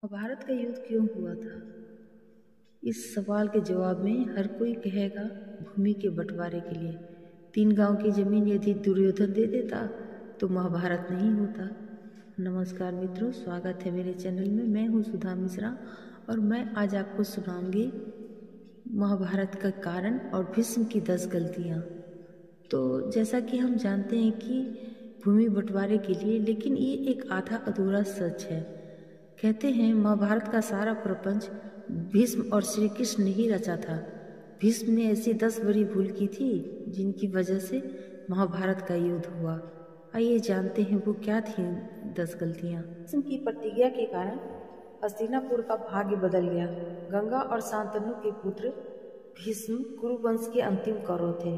महाभारत का युद्ध क्यों हुआ था? इस सवाल के जवाब में हर कोई कहेगा भूमि के बंटवारे के लिए। 3 गांव की जमीन यदि दुर्योधन दे देता तो महाभारत नहीं होता। नमस्कार मित्रों, स्वागत है मेरे चैनल में। मैं हूँ सुधा मिश्रा और मैं आज आपको सुनाऊंगी महाभारत का कारण और भीष्म की 10 गलतियाँ। तो जैसा कि हम जानते हैं कि भूमि बंटवारे के लिए, लेकिन ये एक आधा अधूरा सच है। कहते हैं महाभारत का सारा प्रपंच भीष्म और श्री कृष्ण ने ही रचा था। भीष्म ने ऐसी 10 बड़ी भूल की थी जिनकी वजह से महाभारत का युद्ध हुआ। आइए जानते हैं वो क्या थी 10 गलतियाँ। भीष्म की प्रतिज्ञा के कारण हस्तिनापुर का भाग्य बदल गया। गंगा और शांतनु के पुत्र भीष्म कुरुवंश के अंतिम कौरव थे।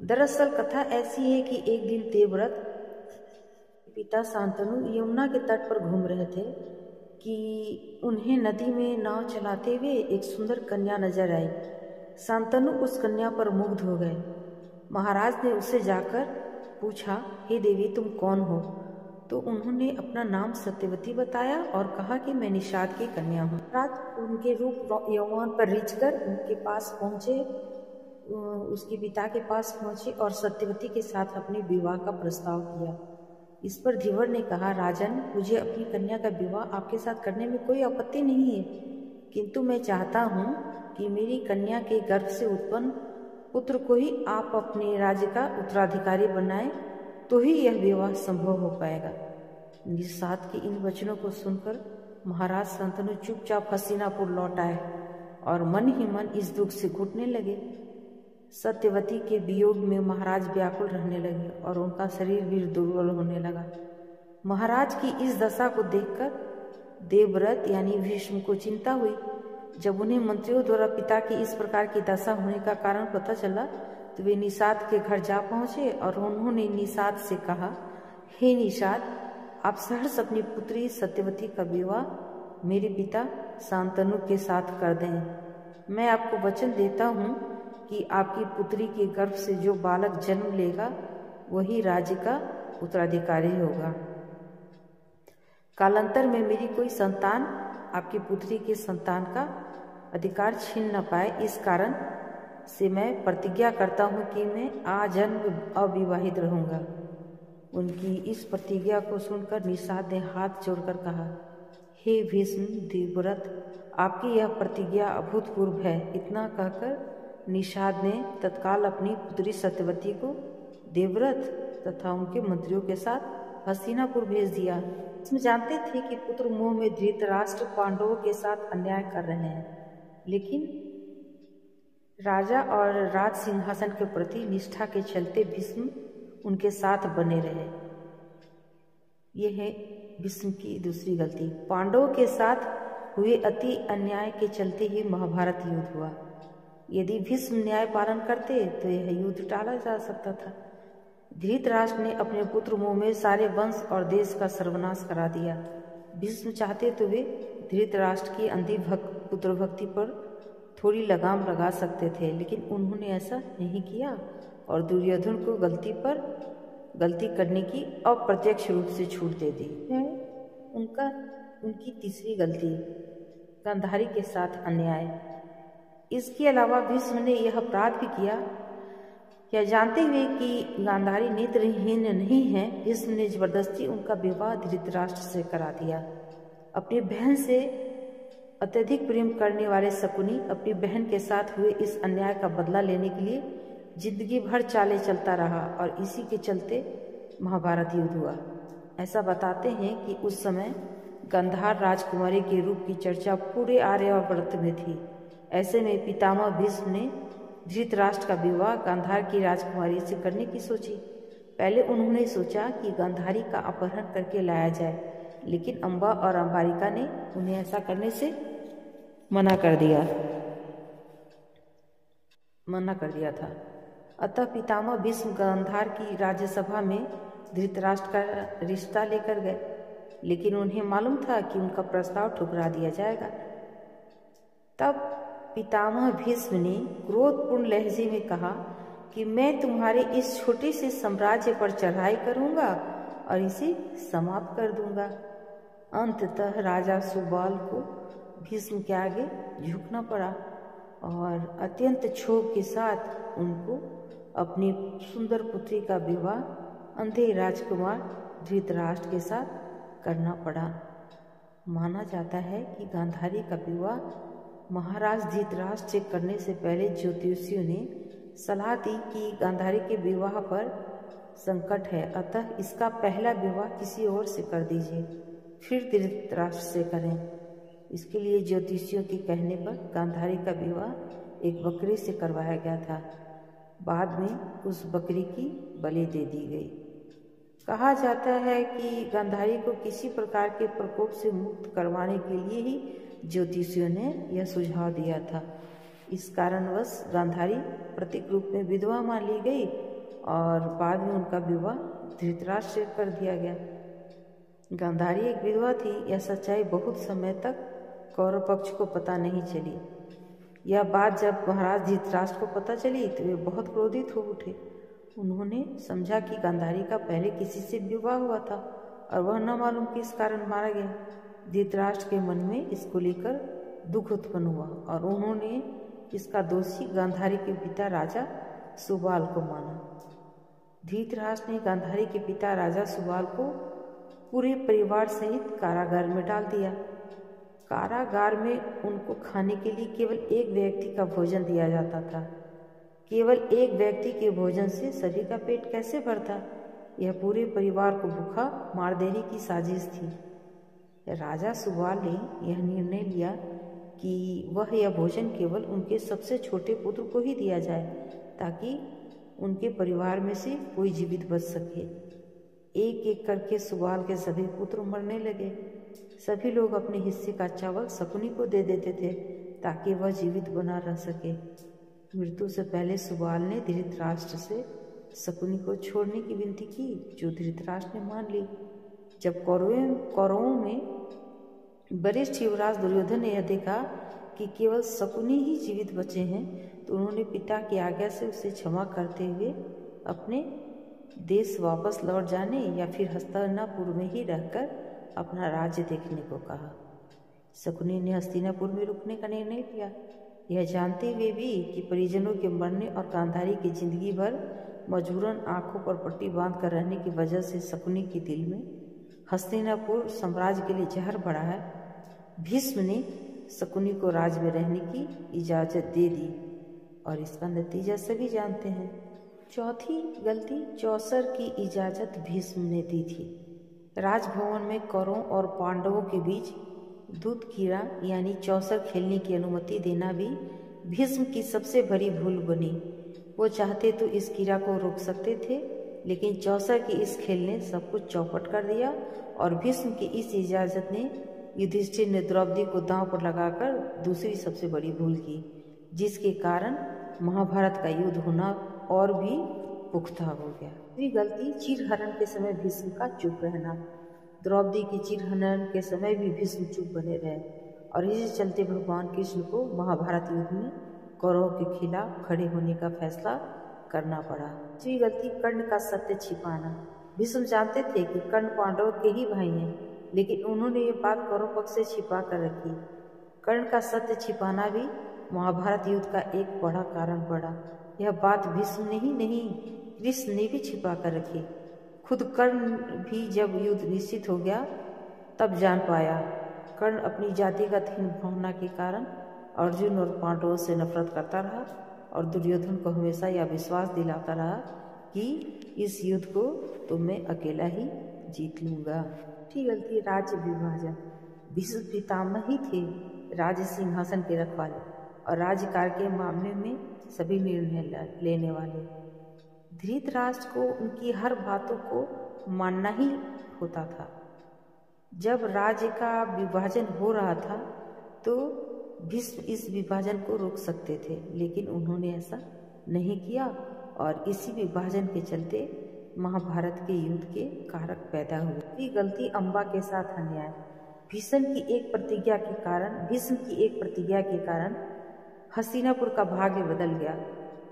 दरअसल कथा ऐसी है कि एक दिन देवव्रत पिता शांतनु यमुना के तट पर घूम रहे थे कि उन्हें नदी में नाव चलाते हुए एक सुंदर कन्या नजर आई। शांतनु उस कन्या पर मुग्ध हो गए। महाराज ने उससे जाकर पूछा, हे देवी, तुम कौन हो? तो उन्होंने अपना नाम सत्यवती बताया और कहा कि मैं निषाद की कन्या हूँ। राज उनके रूप यौवन पर रिझकर उनके पास पहुँचे, उसके पिता के पास पहुँचे और सत्यवती के साथ अपने विवाह का प्रस्ताव किया। इस पर धीवर ने कहा, राजन, मुझे अपनी कन्या का विवाह आपके साथ करने में कोई आपत्ति नहीं है, किंतु मैं चाहता हूँ कि मेरी कन्या के गर्भ से उत्पन्न पुत्र को ही आप अपने राज्य का उत्तराधिकारी बनाएं, तो ही यह विवाह संभव हो पाएगा। निषाद के इन वचनों को सुनकर महाराज शांतनु चुपचाप हस्तिनापुर लौट आए और मन ही मन इस दुख से घुटने लगे। सत्यवती के वियोग में महाराज व्याकुल रहने लगे और उनका शरीर भी दुर्बल होने लगा। महाराज की इस दशा को देखकर देवव्रत यानी भीष्म को चिंता हुई। जब उन्हें मंत्रियों द्वारा पिता की इस प्रकार की दशा होने का कारण पता चला तो वे निषाद के घर जा पहुंचे और उन्होंने निषाद से कहा, हे निषाद, आप सहर्ष अपनी पुत्री सत्यवती का विवाह मेरे पिता शांतनु के साथ कर दें। मैं आपको वचन देता हूँ कि आपकी पुत्री के गर्भ से जो बालक जन्म लेगा वही राज्य का उत्तराधिकारी होगा। कालांतर में मेरी कोई संतान आपकी पुत्री के संतान का अधिकार छीन न पाए, इस कारण से मैं प्रतिज्ञा करता हूँ कि मैं आजन्म अविवाहित रहूँगा। उनकी इस प्रतिज्ञा को सुनकर निषाद ने हाथ जोड़कर कहा, हे भीष्म देवव्रत, आपकी यह प्रतिज्ञा अभूतपूर्व है। इतना कहकर निषाद ने तत्काल अपनी पुत्री सत्यवती को देवव्रत तथा उनके मंत्रियों के साथ हस्तिनापुर भेज दिया। इसमें जानते थे कि पुत्र मोह में धृतराष्ट्र पांडवों के साथ अन्याय कर रहे हैं, लेकिन राजा और राज सिंहासन के प्रति निष्ठा के चलते भीष्म उनके साथ बने रहे। यह है भीष्म की दूसरी गलती। पांडवों के साथ हुए अति अन्याय के चलते ही महाभारत युद्ध हुआ। यदि भीष्म न्याय पालन करते तो यह युद्ध टाला जा सकता था। धृतराष्ट्र ने अपने पुत्र मोह में सारे वंश और देश का सर्वनाश करा दिया। भीष्म चाहते तो वे धृतराष्ट्र की अंधी पुत्र भक्ति पर थोड़ी लगाम लगा सकते थे, लेकिन उन्होंने ऐसा नहीं किया और दुर्योधन को गलती करने की अप्रत्यक्ष रूप से छूट दे दी। उनकी तीसरी गलती, गांधारी के साथ अन्याय। इसके अलावा भीष्म ने यह अपराध भी किया, यह जानते हुए कि गांधारी नेत्रहीन नहीं है, भीष्म ने जबरदस्ती उनका विवाह धृतराष्ट्र से करा दिया। अपनी बहन से अत्यधिक प्रेम करने वाले शकुनी अपनी बहन के साथ हुए इस अन्याय का बदला लेने के लिए जिंदगी भर चाले चलता रहा और इसी के चलते महाभारत युद्ध हुआ। ऐसा बताते हैं कि उस समय गांधार राजकुमारी के रूप की चर्चा पूरे आर्यावर्त में थी। ऐसे में पितामह भीष्म ने धृतराष्ट्र का विवाह गांधार की राजकुमारी से करने की सोची। पहले उन्होंने सोचा कि गांधारी का अपहरण करके लाया जाए, लेकिन अम्बा और अंबालिका ने उन्हें ऐसा करने से मना कर दिया था। अतः पितामह भीष्म गांधार की राज्यसभा में धृतराष्ट्र का रिश्ता लेकर गए, लेकिन उन्हें मालूम था कि उनका प्रस्ताव ठुकरा दिया जाएगा। तब पितामह भीष्म ने क्रोधपूर्ण लहजे में कहा कि मैं तुम्हारे इस छोटे से साम्राज्य पर चढ़ाई करूंगा और इसे समाप्त कर दूंगा। अंततः राजा सुबाल को भीष्म के आगे झुकना पड़ा और अत्यंत क्षोभ के साथ उनको अपनी सुंदर पुत्री का विवाह अंधे राजकुमार धृतराष्ट्र के साथ करना पड़ा। माना जाता है कि गांधारी का विवाह महाराज धृतराष्ट्र से करने से पहले ज्योतिषियों ने सलाह दी कि गांधारी के विवाह पर संकट है, अतः इसका पहला विवाह किसी और से कर दीजिए, फिर धृतराष्ट्र से करें। इसके लिए ज्योतिषियों के कहने पर गांधारी का विवाह एक बकरी से करवाया गया था। बाद में उस बकरी की बलि दे दी गई। कहा जाता है कि गांधारी को किसी प्रकार के प्रकोप से मुक्त करवाने के लिए ही ज्योतिषियों ने यह सुझाव दिया था। इस कारणवश गांधारी प्रतीक रूप में विधवा मान ली गई और बाद में उनका विवाह धृतराष्ट्र से कर दिया गया। गांधारी एक विधवा थी, यह सच्चाई बहुत समय तक कौरव पक्ष को पता नहीं चली। यह बात जब महाराज धृतराष्ट्र को पता चली तो वे बहुत क्रोधित हो उठे। उन्होंने समझा कि गांधारी का पहले किसी से विवाह हुआ था और वह न मालूम किस कारण मारा गया। धृतराष्ट्र के मन में इसको लेकर दुख उत्पन्न हुआ और उन्होंने इसका दोषी गांधारी के पिता राजा सुबाल को माना। धृतराष्ट्र ने गांधारी के पिता राजा सुबाल को पूरे परिवार सहित कारागार में डाल दिया। कारागार में उनको खाने के लिए केवल एक व्यक्ति का भोजन दिया जाता था। केवल एक व्यक्ति के भोजन से सभी का पेट कैसे भरता? यह पूरे परिवार को भूखा मार देने की साजिश थी। राजा सुबाल ने यह निर्णय लिया कि वह यह भोजन केवल उनके सबसे छोटे पुत्र को ही दिया जाए ताकि उनके परिवार में से कोई जीवित बच सके। एक एक करके सुबाल के सभी पुत्र मरने लगे। सभी लोग अपने हिस्से का चावल शकुनी को दे देते थे ताकि वह जीवित बना रह सके। मृत्यु से पहले सुबाल ने धृतराष्ट्र से शकुनी को छोड़ने की विनती की, जो धृतराष्ट्र ने मान ली। जब कौरवों में वरिष्ठ युवराज दुर्योधन ने यह देखा कि केवल शकुनी ही जीवित बचे हैं तो उन्होंने पिता की आज्ञा से उसे क्षमा करते हुए अपने देश वापस लौट जाने या फिर हस्तिनापुर में ही रहकर अपना राज्य देखने को कहा। शकुनी ने हस्तिनापुर में रुकने का निर्णय लिया, यह जानते हुए भी कि परिजनों के मरने और गांधारी की जिंदगी भर मजबूरन आंखों पर पट्टी बांध कर रहने की वजह से शकुनी के दिल में हस्तिनापुर साम्राज्य के लिए जहर भरा है। भीष्म ने शकुनी को राज्य में रहने की इजाज़त दे दी और इसका नतीजा सभी जानते हैं। चौथी गलती, चौसर की इजाज़त भीष्म ने दी थी। राजभवन में कौरवों और पांडवों के बीच दूध कीड़ा यानी चौसर खेलने की अनुमति देना भी भीष्म की सबसे बड़ी भूल बनी। वो चाहते तो इस कीड़ा को रोक सकते थे, लेकिन चौसर की इस खेल ने सब कुछ चौपट कर दिया और भीष्म की इस इजाज़त ने युधिष्ठिर ने द्रौपदी को दांव पर लगाकर दूसरी सबसे बड़ी भूल की, जिसके कारण महाभारत का युद्ध होना और भी पुख्ता हो गया। दूसरी गलती, चीरहरण के समय भीष्म का चुप रहना। द्रौपदी की चीरहरण के समय भी भीष्म चुप बने रहे और इसी चलते भगवान कृष्ण को महाभारत युद्ध में कौरवों के खिलाफ खड़े होने का फैसला करना पड़ा। तीसरी गलती, कर्ण का सत्य छिपाना। भीष्म जानते थे कि कर्ण पांडवों के ही भाई हैं, लेकिन उन्होंने ये बात कौरव पक्ष से छिपा कर रखी। कर्ण का सत्य छिपाना भी महाभारत युद्ध का एक बड़ा कारण पड़ा। यह बात भीष्म ने ही नहीं, कृष्ण ने भी छिपा कर रखी। खुद कर्ण भी जब युद्ध निश्चित हो गया तब जान पाया। कर्ण अपनी जातिगत हीन भावना के कारण अर्जुन और पांडवों से नफरत करता रहा और दुर्योधन को हमेशा यह विश्वास दिलाता रहा कि इस युद्ध को तो मैं अकेला ही जीत लूंगा। छठी गलती, राज्य विभाजन। भीष्म पितामह ही थे राज्य सिंहासन के रखवाले और राज्यकाल के मामले में सभी निर्णय लेने वाले। धृतराष्ट्र को उनकी हर बातों को मानना ही होता था। जब राज्य का विभाजन हो रहा था तो भीष्म इस विभाजन को रोक सकते थे, लेकिन उन्होंने ऐसा नहीं किया और इसी विभाजन के चलते महाभारत के युद्ध के कारक पैदा हुए। ये गलती, अम्बा के साथ अन्याय। भीष्म की एक प्रतिज्ञा के कारण हस्तिनापुर का भाग्य बदल गया।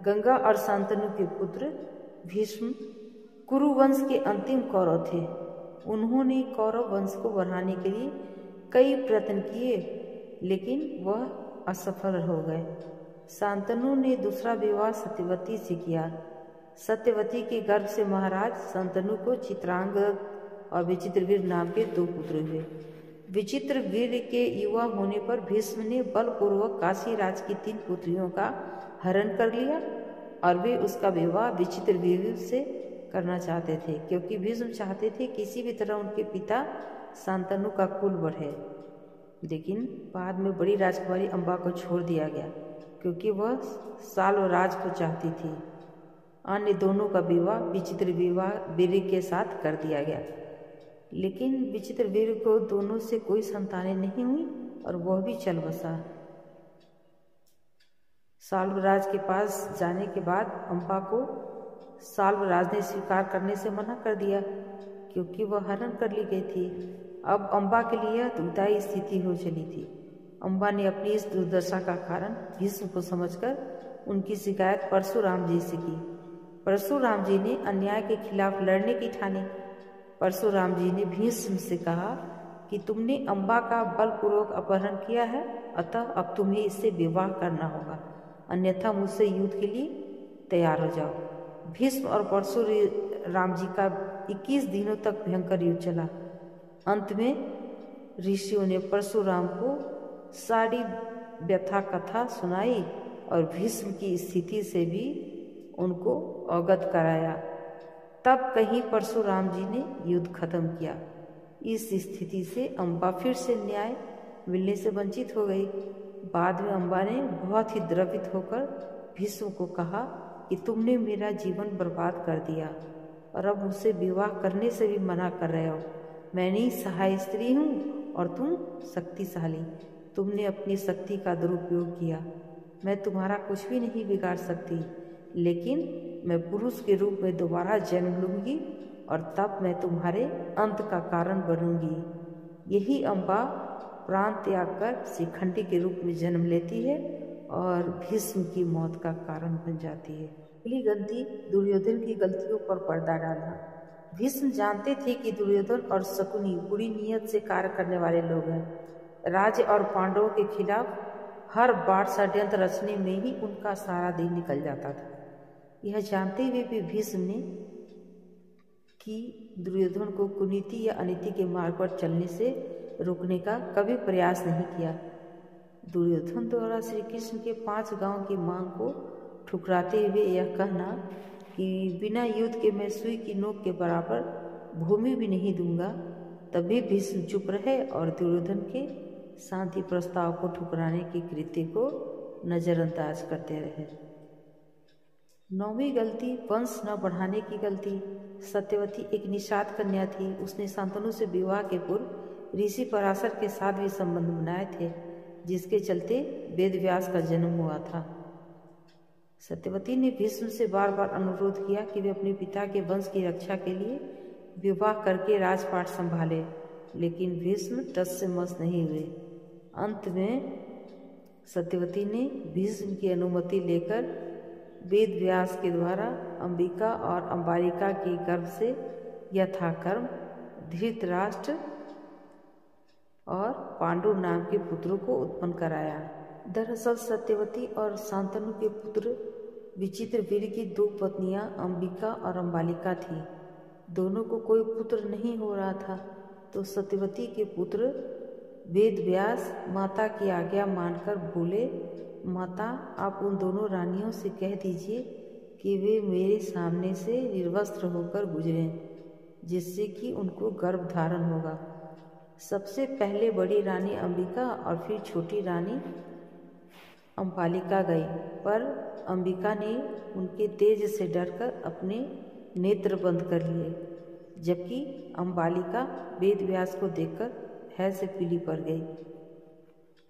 गंगा और शांतनु के पुत्र भीष्म कुरुवंश के अंतिम कौरव थे। उन्होंने कौरव वंश को बढ़ाने के लिए कई प्रयत्न किए, लेकिन वह असफल हो गए। शांतनु ने दूसरा विवाह सत्यवती से किया। सत्यवती के गर्भ से महाराज शांतनु को चित्रांगद और विचित्रवीर नाम के 2 पुत्र हुए। विचित्रवीर के युवा होने पर भीष्म ने बलपूर्वक काशी राज की 3 पुत्रियों का हरण कर लिया और वे उसका विवाह विचित्रवीर से करना चाहते थे, क्योंकि भीष्म चाहते थे किसी भी तरह उनके पिता शांतनु का कुल बढ़े। लेकिन बाद में बड़ी राजकुमारी अम्बा को छोड़ दिया गया, क्योंकि वह साल्वराज को चाहती थी। अन्य दोनों का विवाह विचित्रवीर के साथ कर दिया गया, लेकिन विचित्रवीर को दोनों से कोई संतानें नहीं हुई और वह भी चल बसा। साल्वराज के पास जाने के बाद अम्बा को साल्वराज ने स्वीकार करने से मना कर दिया, क्योंकि वह हरण कर ली गई थी। अब अम्बा के लिए यह दुखदायी स्थिति हो चली थी। अम्बा ने अपनी इस दुर्दशा का कारण भीष्म को समझकर उनकी शिकायत परशुराम जी से की। परशुराम जी ने अन्याय के खिलाफ लड़ने की ठानी। परशुराम जी ने भीष्म से कहा कि तुमने अम्बा का बलपूर्वक अपहरण किया है, अतः अब तुम्हें इससे विवाह करना होगा, अन्यथा मुझसे युद्ध के लिए तैयार हो जाओ। भीष्म और परशुराम जी का 21 दिनों तक भयंकर युद्ध चला। अंत में ऋषियों ने परशुराम को सारी व्यथा कथा सुनाई और भीष्म की स्थिति से भी उनको अवगत कराया। तब कहीं परशुराम जी ने युद्ध खत्म किया। इस स्थिति से अम्बा फिर से न्याय मिलने से वंचित हो गई। बाद में अम्बा ने बहुत ही द्रवित होकर भीष्म को कहा कि तुमने मेरा जीवन बर्बाद कर दिया और अब मुझसे विवाह करने से भी मना कर रहे हो। मैं सहाय स्त्री हूँ और तुम शक्तिशाली। तुमने अपनी शक्ति का दुरुपयोग किया। मैं तुम्हारा कुछ भी नहीं बिगाड़ सकती, लेकिन मैं पुरुष के रूप में दोबारा जन्म लूंगी और तब मैं तुम्हारे अंत का कारण बनूंगी। यही अम्बा प्राण त्याग कर शिखंडी के रूप में जन्म लेती है और भीष्म की मौत का कारण बन जाती है। पहली गलती दुर्योधन की गलतियों पर पर्दा डालना। भीष्म जानते थे कि दुर्योधन और शकुनी बुरी नीयत से कार्य करने वाले लोग हैं। राज्य और पांडवों के खिलाफ हर बार षड्यंत्र रचने में ही उनका सारा दिन निकल जाता था। यह जानते हुए भी भीष्म ने कि दुर्योधन को कुनीति या अनीति के मार्ग पर चलने से रोकने का कभी प्रयास नहीं किया। दुर्योधन द्वारा श्री कृष्ण के 5 गांव की मांग को ठुकराते हुए यह कहना कि बिना युद्ध के मैं सुई की नोक के बराबर भूमि भी नहीं दूंगा, तभी भीष्म चुप रहे और दुर्योधन के शांति प्रस्ताव को ठुकराने के कृत्य को नजरअंदाज करते रहे। 9वीं गलती वंश न बढ़ाने की गलती। सत्यवती एक निषाद कन्या थी। उसने शांतनु से विवाह के पूर्व ऋषि पराशर के साथ भी संबंध बनाए थे, जिसके चलते वेदव्यास का जन्म हुआ था। सत्यवती ने भीष्म से बार बार अनुरोध किया कि वे अपने पिता के वंश की रक्षा के लिए विवाह करके राजपाट संभाले, लेकिन भीष्म टस से मस नहीं हुए। अंत में सत्यवती ने भीष्म की अनुमति लेकर वेदव्यास के द्वारा अंबिका और अंबालिका के गर्भ से यथाक्रम धृतराष्ट्र और पांडु नाम के पुत्रों को उत्पन्न कराया। दरअसल सत्यवती और शांतनु के पुत्र विचित्रवीर की 2 पत्नियां अंबिका और अंबालिका थीं। दोनों को कोई पुत्र नहीं हो रहा था, तो सत्यवती के पुत्र वेदव्यास माता की आज्ञा मानकर बोले, माता आप उन दोनों रानियों से कह दीजिए कि वे मेरे सामने से निर्वस्त्र होकर गुजरें, जिससे कि उनको गर्भ धारण होगा। सबसे पहले बड़ी रानी अंबिका और फिर छोटी रानी अंबालिका गई, पर अंबिका ने उनके तेज से डरकर अपने नेत्र बंद कर लिए, जबकि अंबालिका वेदव्यास को देखकर भय से पीली पड़ गई।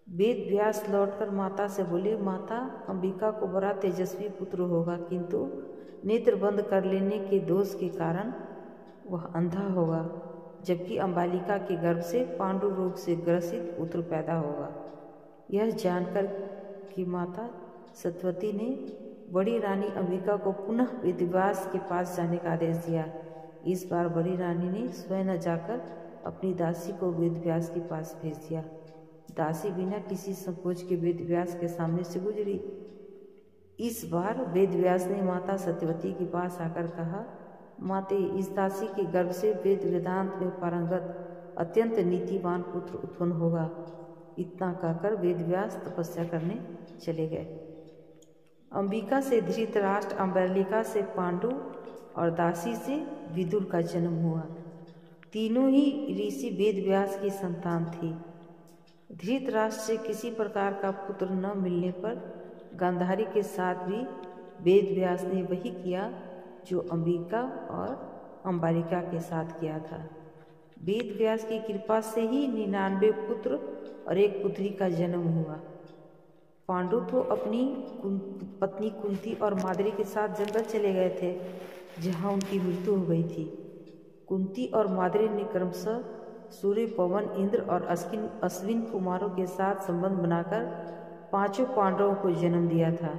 वेदव्यास लौटकर माता से बोले, माता अंबिका को बड़ा तेजस्वी पुत्र होगा, किंतु नेत्र बंद कर लेने के दोष के कारण वह अंधा होगा, जबकि अंबालिका के गर्भ से पांडु रोग से ग्रसित पुत्र पैदा होगा। यह जानकर कि माता सत्यवती ने बड़ी रानी अंबिका को पुनः वेदव्यास के पास जाने का आदेश दिया। इस बार बड़ी रानी ने स्वयं न जाकर अपनी दासी को वेदव्यास के पास भेज दिया। दासी बिना किसी संकोच के वेदव्यास के सामने से गुजरी। इस बार वेदव्यास ने माता सत्यवती के पास आकर कहा, माते, इस दासी के गर्भ से वेद वेदांत में पारंगत अत्यंत नीतिवान पुत्र उत्पन्न होगा। इतना कहकर वेदव्यास तपस्या करने चले गए। अंबिका से धृतराष्ट्र, अम्बलिका से पांडु और दासी से विदुर का जन्म हुआ। तीनों ही ऋषि वेदव्यास की संतान थी। धृतराष्ट्र से किसी प्रकार का पुत्र न मिलने पर गांधारी के साथ भी वेदव्यास ने वही किया जो अंबिका और अम्बालिका के साथ किया था। वेदव्यास की कृपा से ही 99 पुत्र और एक पुत्री का जन्म हुआ। पांडु तो अपनी पत्नी कुंती और माद्री के साथ जंगल चले गए थे, जहां उनकी मृत्यु हो गई थी। कुंती और माद्री ने क्रमशः सूर्य, पवन, इंद्र और अश्विन कुमारों के साथ संबंध बनाकर 5 पांडवों को जन्म दिया था।